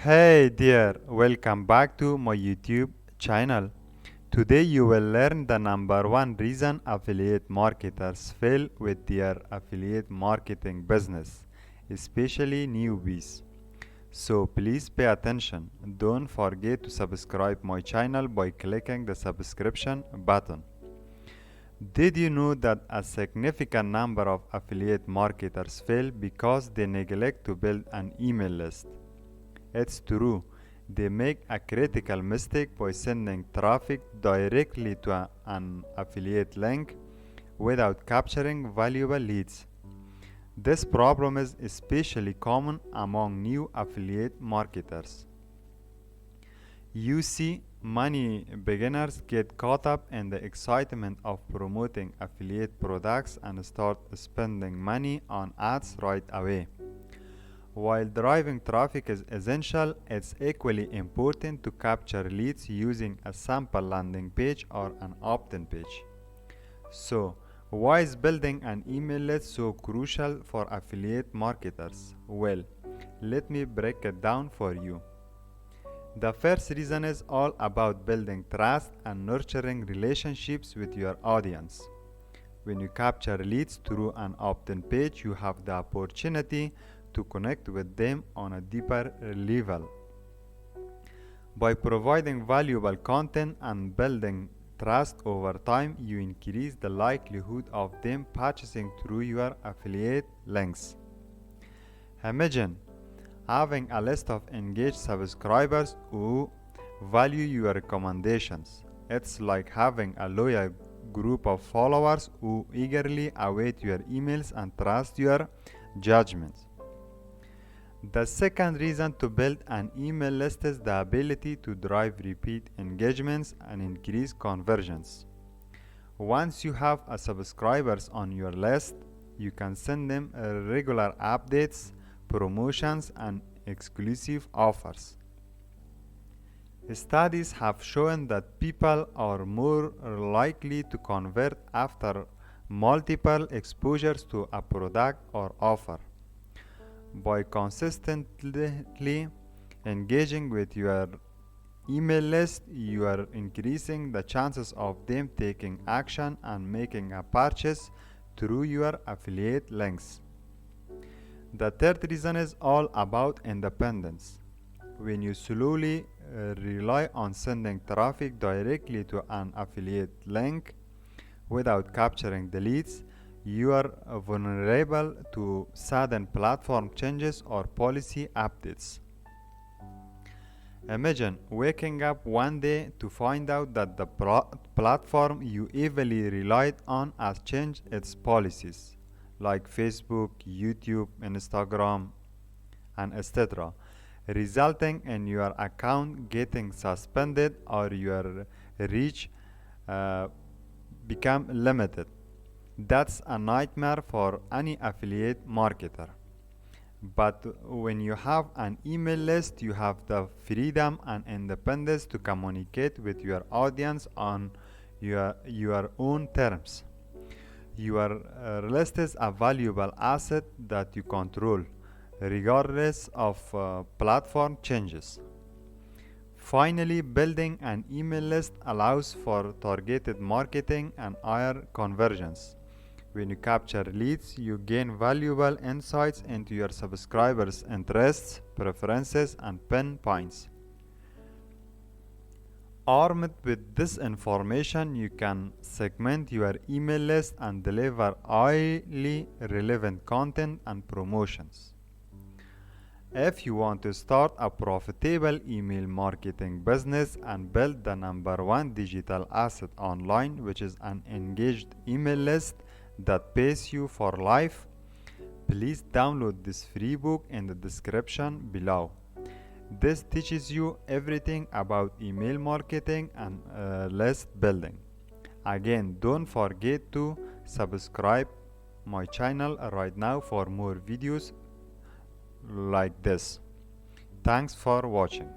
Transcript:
Hey dear, welcome back to my YouTube channel. Today you will learn the number one reason affiliate marketers fail with their affiliate marketing business, especially newbies. So please pay attention. Don't forget to subscribe my channel by clicking the subscription button. Did you know that a significant number of affiliate marketers fail because they neglect to build an email list? It's true. They make a critical mistake by sending traffic directly to an affiliate link without capturing valuable leads. This problem is especially common among new affiliate marketers. You see, many beginners get caught up in the excitement of promoting affiliate products and start spending money on ads right away. While driving traffic is essential, it's equally important to capture leads using a sample landing page or an opt-in page. So, why is building an email list so crucial for affiliate marketers? Well, let me break it down for you. The first reason is all about building trust and nurturing relationships with your audience. When you capture leads through an opt-in page, you have the opportunity to connect with them on a deeper level. By providing valuable content and building trust over time, you increase the likelihood of them purchasing through your affiliate links. Imagine having a list of engaged subscribers who value your recommendations. It's like having a loyal group of followers who eagerly await your emails and trust your judgments. The second reason to build an email list is the ability to drive repeat engagements and increase conversions. Once you have a subscribers on your list, you can send them regular updates, promotions, and exclusive offers. Studies have shown that people are more likely to convert after multiple exposures to a product or offer. By consistently engaging with your email list, you are increasing the chances of them taking action and making a purchase through your affiliate links. The third reason is all about independence. When you slowly rely on sending traffic directly to an affiliate link without capturing the leads, you are vulnerable to sudden platform changes or policy updates. Imagine waking up one day to find out that the platform you heavily relied on has changed its policies, like Facebook, YouTube, Instagram, and etc., resulting in your account getting suspended or your reach become limited. That's a nightmare for any affiliate marketer. But when you have an email list, you have the freedom and independence to communicate with your audience on your own terms. Your list is a valuable asset that you control, regardless of platform changes. Finally, building an email list allows for targeted marketing and higher conversions. When you capture leads, you gain valuable insights into your subscribers' interests, preferences, and pain points. Armed with this information, you can segment your email list and deliver highly relevant content and promotions. If you want to start a profitable email marketing business and build the number one digital asset online, which is an engaged email list that pays you for life, please download this free book in the description below. This teaches you everything about email marketing and list building. Again, don't forget to subscribe my channel right now for more videos like this. Thanks for watching.